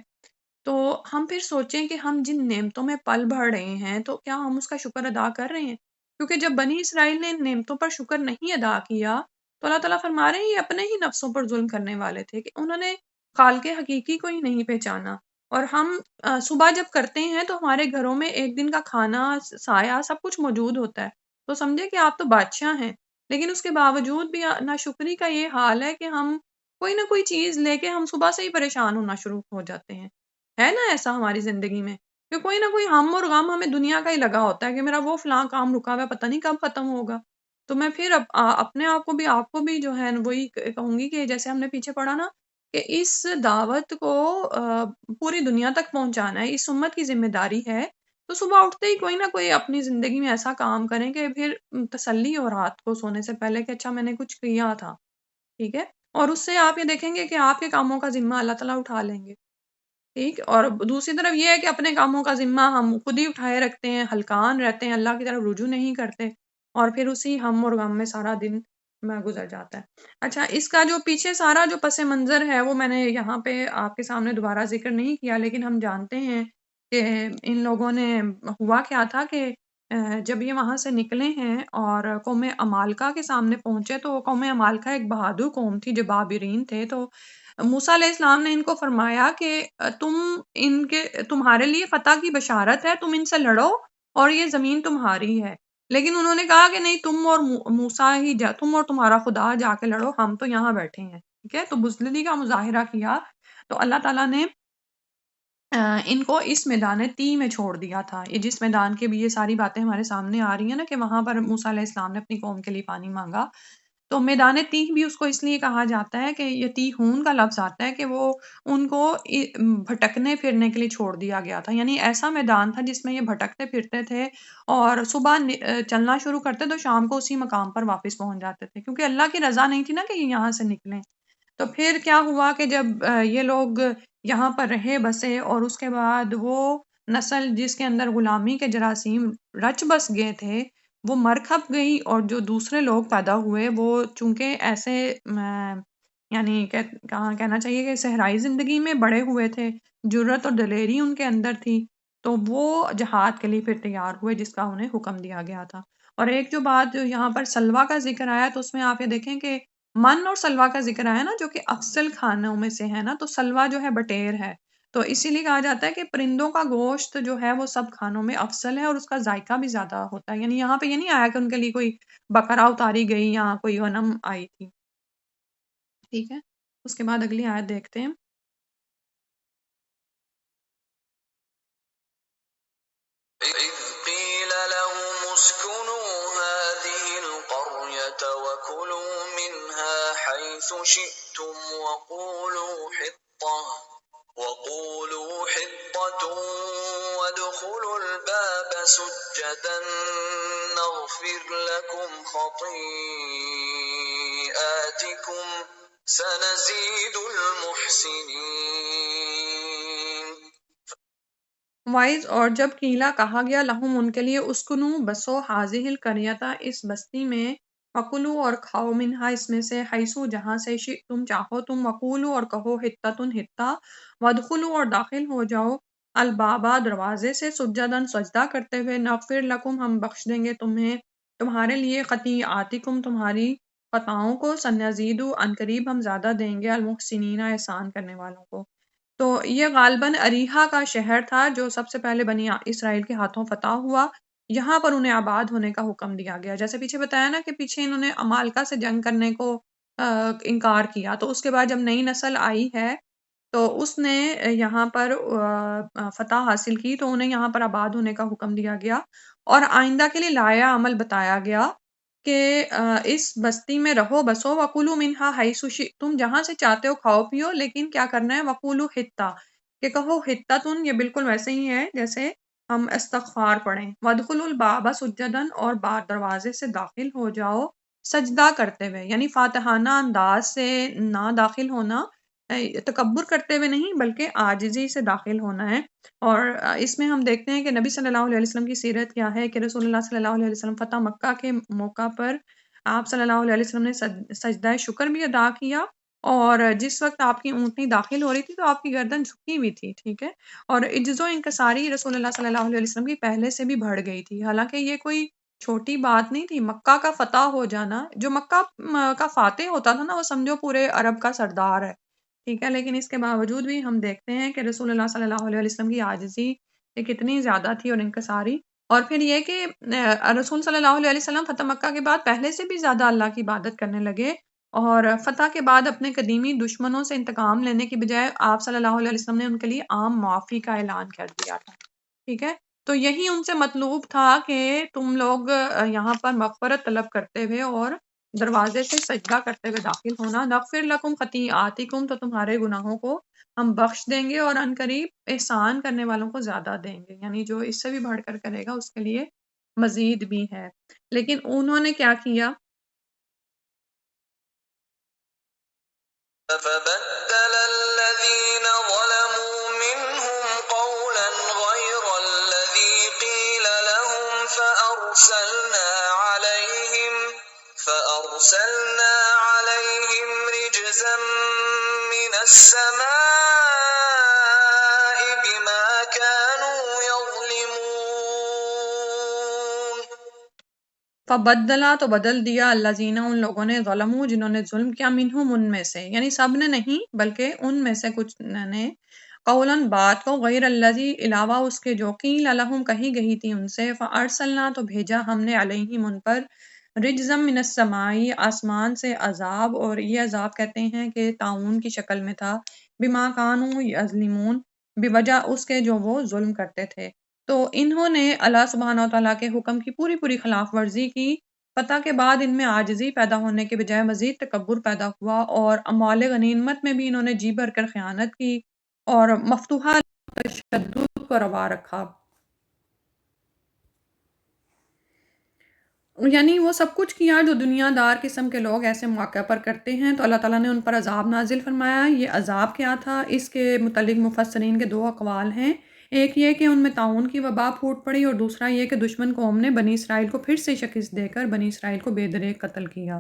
تو ہم پھر سوچیں کہ ہم جن نعمتوں میں پل بڑھ رہے ہیں تو کیا ہم اس کا شکر ادا کر رہے ہیں؟ کیونکہ جب بنی اسرائیل نے ان نعمتوں پر شکر نہیں ادا کیا تو اللہ تعالیٰ فرما رہے ہیں یہ اپنے ہی نفسوں پر ظلم کرنے والے تھے کہ انہوں نے خالق حقیقی کو ہی نہیں پہچانا۔ اور ہم صبح جب کرتے ہیں تو ہمارے گھروں میں ایک دن کا کھانا، سایہ، سب کچھ موجود ہوتا ہے، تو سمجھے کہ آپ تو بادشاہ ہیں، لیکن اس کے باوجود بھی ناشکری کا یہ حال ہے کہ ہم کوئی نہ کوئی چیز لے کے ہم صبح سے ہی پریشان ہونا شروع ہو جاتے ہیں، ہے نا ایسا ہماری زندگی میں کہ کوئی نہ کوئی ہم اور غم ہمیں دنیا کا ہی لگا ہوتا ہے کہ میرا وہ فلاں کام رکا ہوا ہے، پتہ نہیں کب ختم ہوگا۔ تو میں پھر اپنے آپ کو بھی جو ہے وہی کہوں گی کہ جیسے ہم نے پیچھے پڑھا نا کہ اس دعوت کو پوری دنیا تک پہنچانا ہے، اس امت کی ذمہ داری ہے، تو صبح اٹھتے ہی کوئی نہ کوئی اپنی زندگی میں ایسا کام کریں کہ پھر تسلی ہو رات کو سونے سے پہلے کہ اچھا میں نے کچھ کیا تھا، ٹھیک ہے؟ اور اس سے آپ یہ دیکھیں گے کہ آپ کے کاموں کا ذمہ اللہ تعالیٰ اٹھا لیں گے، ٹھیک؟ اور دوسری طرف یہ ہے کہ اپنے کاموں کا ذمہ ہم خود ہی اٹھائے رکھتے ہیں، ہلکان رہتے ہیں، اللہ کی طرف رجوع نہیں کرتے، اور پھر اسی ہم اور غم میں سارا دن میں گزر جاتا ہے۔ اچھا، اس کا جو پیچھے سارا جو پس منظر ہے وہ میں نے یہاں پہ آپ کے سامنے دوبارہ ذکر نہیں کیا، لیکن ہم جانتے ہیں کہ ان لوگوں نے ہوا کیا تھا کہ جب یہ وہاں سے نکلے ہیں اور قوم عمالقہ کے سامنے پہنچے، تو وہ قوم عمالقہ ایک بہادر قوم تھی، جو بابرین تھے۔ تو موسیٰ علیہ السلام نے ان کو فرمایا کہ تمہارے لیے فتح کی بشارت ہے، تم ان سے لڑو اور یہ زمین تمہاری ہے۔ لیکن انہوں نے کہا کہ نہیں، تم اور موسیٰ ہی تم اور تمہارا خدا جا کے لڑو، ہم تو یہاں بیٹھے ہیں، ٹھیک ہے؟ تو بزدلی کا مظاہرہ کیا، تو اللہ تعالیٰ نے ان کو اس میدان تی میں چھوڑ دیا تھا۔ یہ جس میدان کے بھی یہ ساری باتیں ہمارے سامنے آ رہی ہیں نا، کہ وہاں پر موسیٰ علیہ السلام نے اپنی قوم کے لیے پانی مانگا، تو میدان تیہ بھی اس کو اس لیے کہا جاتا ہے کہ یہ تیہون کا لفظ آتا ہے کہ وہ ان کو بھٹکنے پھرنے کے لیے چھوڑ دیا گیا تھا، یعنی ایسا میدان تھا جس میں یہ بھٹکتے پھرتے تھے، اور صبح چلنا شروع کرتے تو شام کو اسی مقام پر واپس پہنچ جاتے تھے، کیونکہ اللہ کی رضا نہیں تھی نا کہ یہ یہاں سے نکلیں۔ تو پھر کیا ہوا کہ جب یہ لوگ یہاں پر رہے بسے، اور اس کے بعد وہ نسل جس کے اندر غلامی کے جراثیم رچ بس گئے تھے وہ مر کھپ گئی، اور جو دوسرے لوگ پیدا ہوئے وہ چونکہ ایسے یعنی کہنا چاہیے کہ صحرائی زندگی میں بڑے ہوئے تھے، جرت اور دلیری ان کے اندر تھی، تو وہ جہاد کے لیے پھر تیار ہوئے جس کا انہیں حکم دیا گیا تھا۔ اور ایک جو بات جو یہاں پر سلوا کا ذکر آیا، تو اس میں آپ یہ دیکھیں کہ من اور سلوا کا ذکر آیا نا، جو کہ افضل کھانوں میں سے ہے نا، تو سلوا جو ہے بٹیر ہے، تو اسی لیے کہا جاتا ہے کہ پرندوں کا گوشت جو ہے وہ سب کھانوں میں افضل ہے، اور اس کا ذائقہ بھی زیادہ ہوتا ہے۔ یعنی یہاں پہ یہ نہیں آیا کہ ان کے لیے کوئی بقرہ اتاری گئی یا کوئی غنم آئی تھی، ٹھیک ہے؟ اس کے بعد اگلی آیت دیکھتے ہیں۔ إذ قيل لهم اسكنوا هذه القرية وكلوا منها حيث شئتم وقولوا حطة وادخلوا الباب سجدا نغفر لكم خطيئاتكم سنزيد المحسنين۔ وائز اور جب قیلا کہا گیا لہم ان کے لیے اسکنو بسو حاضح القریتا اس بستی میں، وکلو اور کھاؤ منہا اس میں سے، حیثو جہاں سے، تم چاہو تم، وقولو اور کہو حتتن حتہ، وادخلو اور داخل ہو جاؤ، البابا دروازے سے، سجدن سجدہ کرتے ہوئے، نغفر لکم ہم بخش دیں گے تمہیں، تمہارے لیے، خطیئاتکم تمہاری خطاؤں کو، سنزیدو ان قریب ہم زیادہ دیں گے، المحسنین احسان کرنے والوں کو۔ تو یہ غالباً اریحا کا شہر تھا جو سب سے پہلے بنی اسرائیل کے ہاتھوں فتح ہوا، یہاں پر انہیں آباد ہونے کا حکم دیا گیا، جیسے پیچھے بتایا نا کہ پیچھے انہوں نے عمالقہ سے جنگ کرنے کو انکار کیا، تو اس کے بعد جب نئی نسل آئی ہے تو اس نے یہاں پر فتح حاصل کی، تو انہیں یہاں پر آباد ہونے کا حکم دیا گیا، اور آئندہ کے لیے لایا عمل بتایا گیا کہ اس بستی میں رہو بسو، وکولو منہا حیث شئتم جہاں سے چاہتے ہو کھاؤ پیو، لیکن کیا کرنا ہے، وقولو حتہ کہ کہو حتتن، یہ بالکل ویسے ہی ہے جیسے ہم استغفار پڑھیں، وادخلوا الباب سجدن اور بار دروازے سے داخل ہو جاؤ سجدہ کرتے ہوئے، یعنی فاتحانہ انداز سے نہ داخل ہونا، تکبر کرتے ہوئے نہیں بلکہ عاجزی سے داخل ہونا ہے۔ اور اس میں ہم دیکھتے ہیں کہ نبی صلی اللہ علیہ وسلم کی سیرت کیا ہے کہ رسول اللہ صلی اللہ علیہ وسلم فتح مکہ کے موقع پر آپ صلی اللہ علیہ وسلم نے سجدہ شکر بھی ادا کیا، اور جس وقت آپ کی اونٹنی داخل ہو رہی تھی تو آپ کی گردن جھکی ہوئی تھی، ٹھیک ہے؟ اور عجز و انکساری رسول اللہ صلی اللہ علیہ وسلم کی پہلے سے بھی بڑھ گئی تھی، حالانکہ یہ کوئی چھوٹی بات نہیں تھی، مکہ کا فتح ہو جانا، جو مکہ کا فاتح ہوتا تھا نا وہ سمجھو پورے عرب کا سردار ہے، ٹھیک ہے؟ لیکن اس کے باوجود بھی ہم دیکھتے ہیں کہ رسول اللہ صلی اللہ علیہ وسلم کی عاجزی یہ کتنی زیادہ تھی اور انکساری، اور پھر یہ کہ رسول صلی اللہ علیہ وسلم فتح مکہ کے بعد پہلے سے بھی زیادہ اللہ کی عبادت کرنے لگے، اور فتح کے بعد اپنے قدیمی دشمنوں سے انتقام لینے کی بجائے آپ صلی اللہ علیہ وسلم نے ان کے لیے عام معافی کا اعلان کر دیا تھا، ٹھیک ہے؟ تو یہی ان سے مطلوب تھا کہ تم لوگ یہاں پر مغفرت طلب کرتے ہوئے اور دروازے سے سجدہ کرتے ہوئے داخل ہونا، نغفر لکم خطیئاتکم، تو تمہارے گناہوں کو ہم بخش دیں گے، اور ان قریب احسان کرنے والوں کو زیادہ دیں گے، یعنی جو اس سے بھی بڑھ کر کرے گا اس کے لیے مزید بھی ہے۔ لیکن انہوں نے کیا کیا؟ فبدل الذين ظلموا منهم قولا غير الذي قيل لهم فأرسلنا عليهم رجزا من السماء بما كانوا يظلمون۔ فبدلا، تو بدل دیا، الذین، ان لوگوں نے، ظلموا، جنہوں نے ظلم کیا، منہم، ان میں سے، یعنی سب نے نہیں بلکہ ان میں سے کچھ نے، قولاً، بات کو، غیر الذی، علاوہ اس کے جو، قیل لہم، کہی گئی تھی ان سے، فارسلنا، تو بھیجا ہم نے، علیہم، ان پر، رجزا من السماء، آسمان سے عذاب، اور یہ عذاب کہتے ہیں کہ طاعون کی شکل میں تھا، بما کانوا یظلمون، بوجہ اس کے جو وہ ظلم کرتے تھے۔ تو انہوں نے اللہ سبحانہ وتعالیٰ کے حکم کی پوری پوری خلاف ورزی کی، فتح کے بعد ان میں عاجزی پیدا ہونے کے بجائے مزید تکبر پیدا ہوا، اور اموال غنیمت میں بھی انہوں نے جی بھر کر خیانت کی، اور مفتوحہ تشدد کو روا رکھا۔ یعنی وہ سب کچھ کیا جو دنیا دار قسم کے لوگ ایسے موقع پر کرتے ہیں، تو اللہ تعالیٰ نے ان پر عذاب نازل فرمایا۔ یہ عذاب کیا تھا، اس کے متعلق مفسرین کے دو اقوال ہیں۔ ایک یہ کہ ان میں طاعون کی وبا پھوٹ پڑی، اور دوسرا یہ کہ دشمن قوم نے بنی اسرائیل کو پھر سے شکست دے کر بنی اسرائیل کو بے دریغ قتل کیا۔